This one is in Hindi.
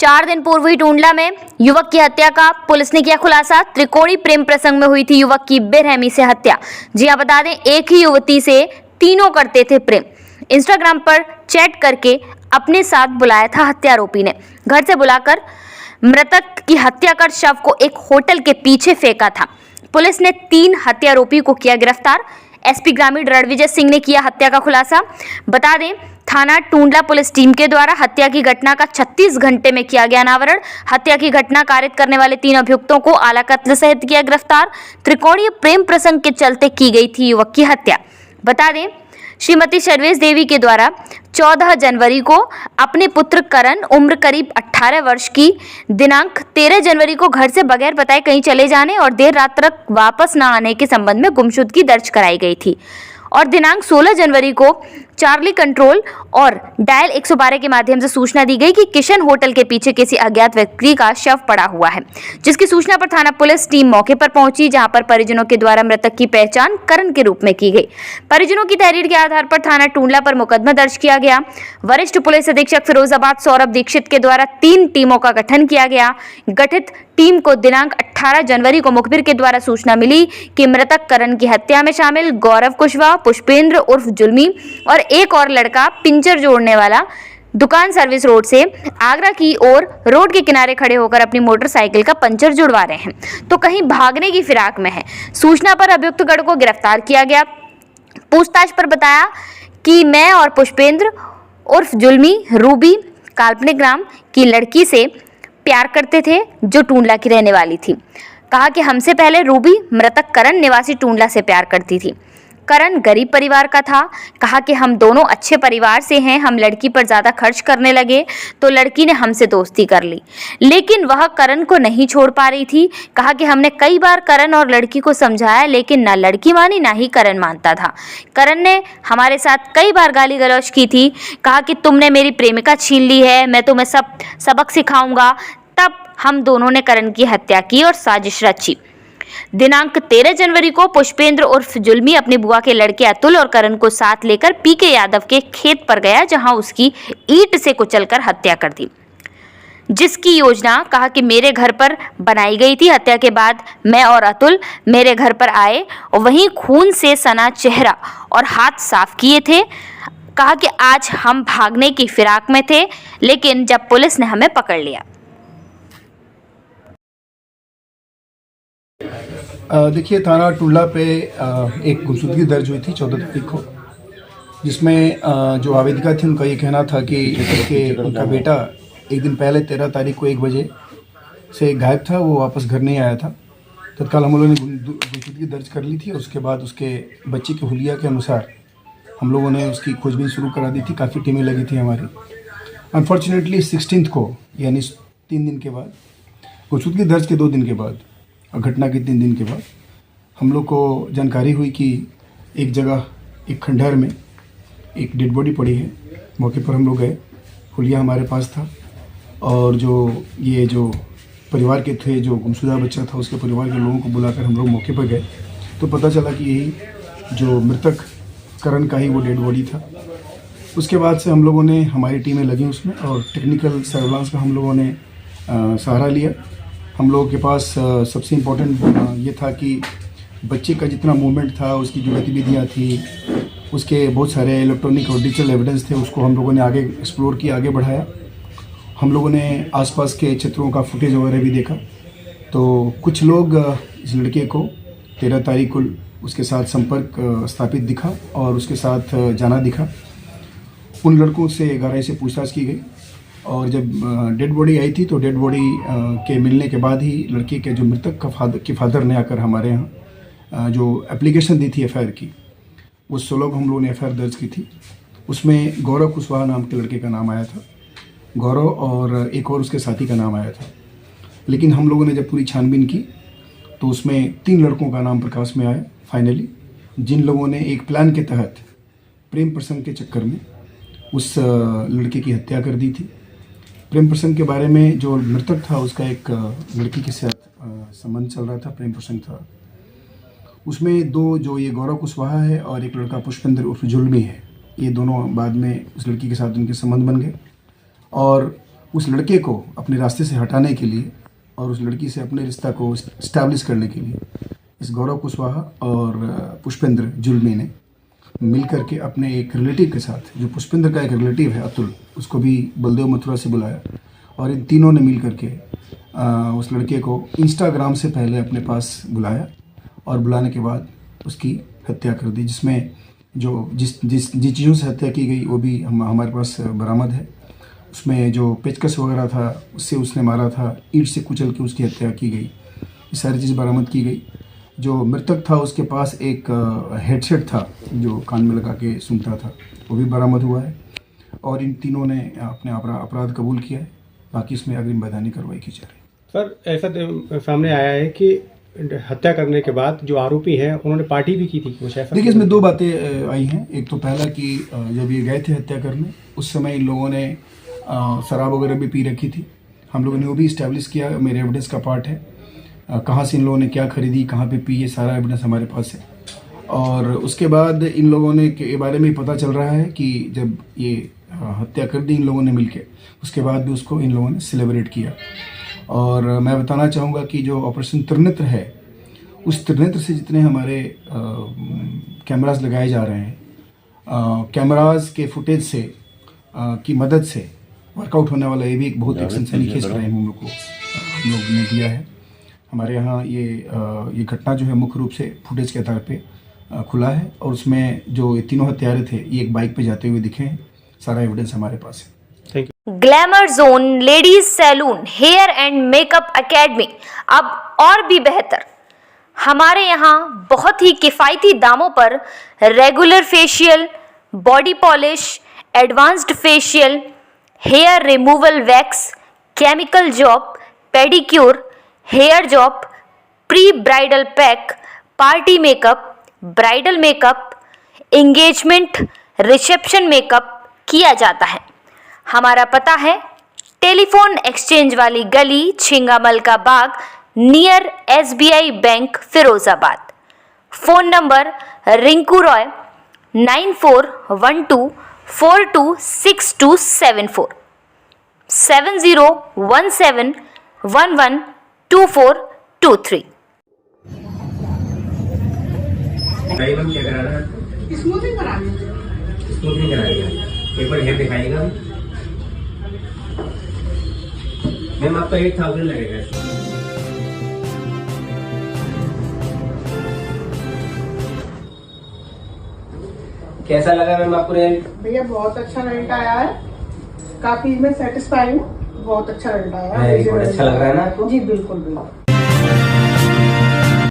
4 दिन पूर्व हुई टूंडला में युवक की हत्या का पुलिस ने किया खुलासा। त्रिकोणी प्रेम प्रसंग में हुई थी युवक की बेरहमी से हत्या। जी हां, बता दें एक ही युवती से तीनों करते थे प्रेम। इंस्टाग्राम पर चैट करके अपने साथ बुलाया था हत्यारोपी ने। घर से बुलाकर मृतक की हत्या कर शव को एक होटल के पीछे फेंका था। पुलिस ने 3 हत्यारोपी को किया गिरफ्तार। एसपी ग्रामीण रणविजय सिंह ने किया हत्या का खुलासा। बता दें थाना टूंडला पुलिस टीम के द्वारा हत्या की घटना का 36 घंटे में किया गया अनावरण। हत्या की घटना कारित करने वाले 3 अभियुक्तों को आला कत्ल सहित किया गिरफ्तार। त्रिकोणीय प्रेम प्रसंग के चलते की गई थी युवक की हत्या। बता दें श्रीमती सर्वेश देवी के द्वारा 14 जनवरी को अपने पुत्र करण उम्र करीब 18 वर्ष की दिनांक 13 जनवरी को घर से बगैर बताए कहीं चले जाने और देर रात तक वापस न आने के संबंध में गुमशुदगी दर्ज कराई गई थी और दिनांक 16 जनवरी को चार्ली कंट्रोल और डायल 112 के माध्यम से सूचना दी गई कि किशन होटल के पीछे किसी अज्ञात व्यक्ति का शव पड़ा हुआ है, जिसकी सूचना पर थाना पुलिस टीम मौके पर पहुंची, जहां पर परिजनों के द्वारा मृतक की पहचान करण के रूप में की गई। परिजनों की तहरीर के आधार पर थाना टूंडला पर मुकदमा दर्ज किया गया। वरिष्ठ पुलिस अधीक्षक फिरोजाबाद सौरभ दीक्षित के द्वारा 3 टीमों का गठन किया गया। गठित टीम को दिनांक 18 जनवरी को मुखबिर के द्वारा सूचना मिली कि मृतक करण की हत्या में शामिल गौरव कुशवाहा, पुष्पेंद्र उर्फ जुल्मी और एक और लड़का पिंचर जोड़ने वाला दुकान सर्विस रोड से आगरा की ओर रोड के किनारे खड़े होकर अपनी मोटरसाइकिल का पंचर जुड़वा रहे हैं, तो कहीं भागने की फिराक में है। सूचना पर अभियुक्त गढ़ को गिरफ्तार किया गया। पूछताछ पर बताया कि मैं और पुष्पेंद्र उर्फ जुल्मी रूबी काल्पनिक नाम की लड़की से प्यार करते थे जो टूंडला की रहने वाली थी। कहा कि हमसे पहले रूबी मृतक करण निवासी टूंडला से प्यार करती थी। करण गरीब परिवार का था। कहा कि हम दोनों अच्छे परिवार से हैं। हम लड़की पर ज़्यादा खर्च करने लगे तो लड़की ने हमसे दोस्ती कर ली, लेकिन वह करण को नहीं छोड़ पा रही थी। कहा कि हमने कई बार करण और लड़की को समझाया, लेकिन ना लड़की मानी ना ही करण मानता था। करण ने हमारे साथ कई बार गाली गलौज की थी। कहा कि तुमने मेरी प्रेमिका छीन ली है, मैं तुम्हें सबक सिखाऊंगा। तब हम दोनों ने करण की हत्या की और साजिश रची। दिनांक 13 जनवरी को पुष्पेंद्र उर्फ जुल्मी अपनी बुआ के लड़के अतुल और करण को साथ लेकर पीके यादव के खेत पर गया, जहां उसकी ईंट से कुचलकर हत्या कर दी, जिसकी योजना कहा कि मेरे घर पर बनाई गई थी। हत्या के बाद मैं और अतुल मेरे घर पर आए और वहीं खून से सना चेहरा और हाथ साफ किए थे। कहा कि आज हम भागने की फिराक में थे, लेकिन जब पुलिस ने हमें पकड़ लिया। देखिए, थाना टूंडला पे एक गुमशुदगी दर्ज हुई थी 14 तारीख को, जिसमें जो आवेदिका थी उनका ये कहना था कि उनका बेटा एक दिन पहले 13 तारीख को 1 बजे से गायब था, वो वापस घर नहीं आया था। तत्काल हम लोगों ने गुमशुदगी दर्ज कर ली थी और उसके बाद उसके बच्चे के हुलिया के अनुसार हम लोगों ने उसकी खोजबीन शुरू करा दी थी। काफ़ी टीमें लगी थी हमारी। अनफॉर्चुनेटली 16 को, यानी 3 दिन के बाद, गुमशुदगी दर्ज के 2 दिन के बाद और घटना के 3 दिन के बाद हम लोग को जानकारी हुई कि एक जगह, एक खंडहर में एक डेड बॉडी पड़ी है। मौके पर हम लोग गए, हुलिया हमारे पास था और जो परिवार के थे, जो गुमशुदा बच्चा था, उसके परिवार के लोगों को बुलाकर हम लोग मौके पर गए तो पता चला कि यही जो मृतक करण का ही वो डेड बॉडी था। उसके बाद से हम लोगों ने, हमारी टीमें लगी उसमें और टेक्निकल सर्विलांस का हम लोगों ने सहारा लिया। हम लोगों के पास सबसे इम्पोर्टेंट ये था कि बच्चे का जितना मूवमेंट था, उसकी जो गतिविधियाँ थी, उसके बहुत सारे इलेक्ट्रॉनिक और डिजिटल एविडेंस थे, उसको हम लोगों ने आगे एक्सप्लोर किया, आगे बढ़ाया। हम लोगों ने आसपास के क्षेत्रों का फुटेज वगैरह भी देखा। तो कुछ लोग इस लड़के को 13 तारीख को उसके साथ संपर्क स्थापित दिखा और उसके साथ जाना दिखा। उन लड़कों से गहराई से पूछताछ की गई और जब डेड बॉडी आई थी तो डेड बॉडी के मिलने के बाद ही लड़के के जो मृतक के फादर ने आकर हमारे यहाँ जो एप्लीकेशन दी थी एफआईआर की, उस 16 को हम लोगों ने एफआईआर दर्ज की थी। उसमें गौरव कुशवाहा नाम के लड़के का नाम आया था, गौरव, और एक और उसके साथी का नाम आया था। लेकिन हम लोगों ने जब पूरी छानबीन की तो उसमें 3 लड़कों का नाम प्रकाश में आया फाइनली, जिन लोगों ने एक प्लान के तहत प्रेम प्रसंग के चक्कर में उस लड़के की हत्या कर दी थी। प्रेम प्रसंग के बारे में जो मृतक था उसका एक लड़की के साथ संबंध चल रहा था, प्रेम प्रसंग था। उसमें 2 जो ये गौरव कुशवाहा है और एक लड़का पुष्पेंद्र उर्फ जुल्मी है, ये दोनों बाद में उस लड़की के साथ उनके संबंध बन गए और उस लड़के को अपने रास्ते से हटाने के लिए और उस लड़की से अपने रिश्ता को इस्टेब्लिश करने के लिए इस गौरव कुशवाहा और पुष्पेंद्र जुल्मी ने मिल करके अपने एक रिलेटिव के साथ, जो पुष्पेंद्र का एक रिलेटिव है अतुल, उसको भी बलदेव मथुरा से बुलाया और इन तीनों ने मिल करके उस लड़के को इंस्टाग्राम से पहले अपने पास बुलाया और बुलाने के बाद उसकी हत्या कर दी, जिसमें जो जिस चीज़ों से हत्या की गई वो भी हमारे पास बरामद है। उसमें जो पेचकस वगैरह था उससे उसने मारा था, ईंट से कुचल के उसकी हत्या की गई, ये सारी चीज़ बरामद की गई। जो मृतक था उसके पास एक हेडसेट था जो कान में लगा के सुनता था, वो भी बरामद हुआ है और इन तीनों ने अपने अपराध कबूल किया है। बाकी इसमें अग्रिम वैधानिक कार्रवाई की जा रही है। सर, ऐसा सामने आया है कि हत्या करने के बाद जो आरोपी हैं उन्होंने पार्टी भी की थी कुछ ऐसा? देखिए, इसमें दो बातें आई हैं। एक तो पहला कि जब ये गए थे हत्या करने उस समय इन लोगों ने शराब वगैरह भी पी रखी थी। हम लोगों ने वो भी इस्टेब्लिश किया, मेरे एविडेंस का पार्ट है। कहाँ से इन लोगों ने क्या खरीदी, कहाँ पे पी, ये सारा एविडेंस हमारे पास है। और उसके बाद इन लोगों ने के बारे में पता चल रहा है कि जब ये हत्या कर दी इन लोगों ने मिलके, उसके बाद भी उसको इन लोगों ने सेलिब्रेट किया। और मैं बताना चाहूँगा कि जो ऑपरेशन त्रिनेत्र है, उस त्रिनेत्र से जितने हमारे कैमरास लगाए जा रहे हैं, कैमरास के फुटेज से की मदद से वर्कआउट होने वाला ये भी एक बहुत एक सनसनीखेज क्राइम हम लोग ने दिया है। हमारे यहाँ ये घटना जो है मुख्य रूप से फुटेज के आधार पे खुला है और उसमें जो ये तीनों हत्यारे थे ये एक बाइक पे जाते हुए दिखे हैं। सारा एविडेंस हमारे पास है। Thank you. Glamour zone ladies salon hair and makeup academy अब और भी बेहतर। हमारे यहाँ बहुत ही किफ़ायती दामों पर regular facial, body polish, advanced facial, hair removal wax, chemical job, pedicure, hair job, pre bridal pack, party makeup, bridal makeup, engagement, reception makeup किया जाता है। हमारा पता है टेलीफोन एक्सचेंज वाली गली, छिंगामल का बाग, near SBI bank, Firozabad. Phone number Rinku Roy 9412426274 7017112423। Ma'am क्या करा रहा है? स्मूथिंग करानी है। स्मूथनिंग कराइएगा। एक बार हेयर दिखाइएगा। मैम आपका 8000 लगेगा। कैसा लगा मैम आपको रिजल्ट? भैया बहुत अच्छा रिजल्ट आया है, काफी मैं सेटिस्फाई हूँ। बहुत अच्छा रिजल्ट आया है। अच्छा लग रहा है ना आपको? जी बिल्कुल बिल्कुल।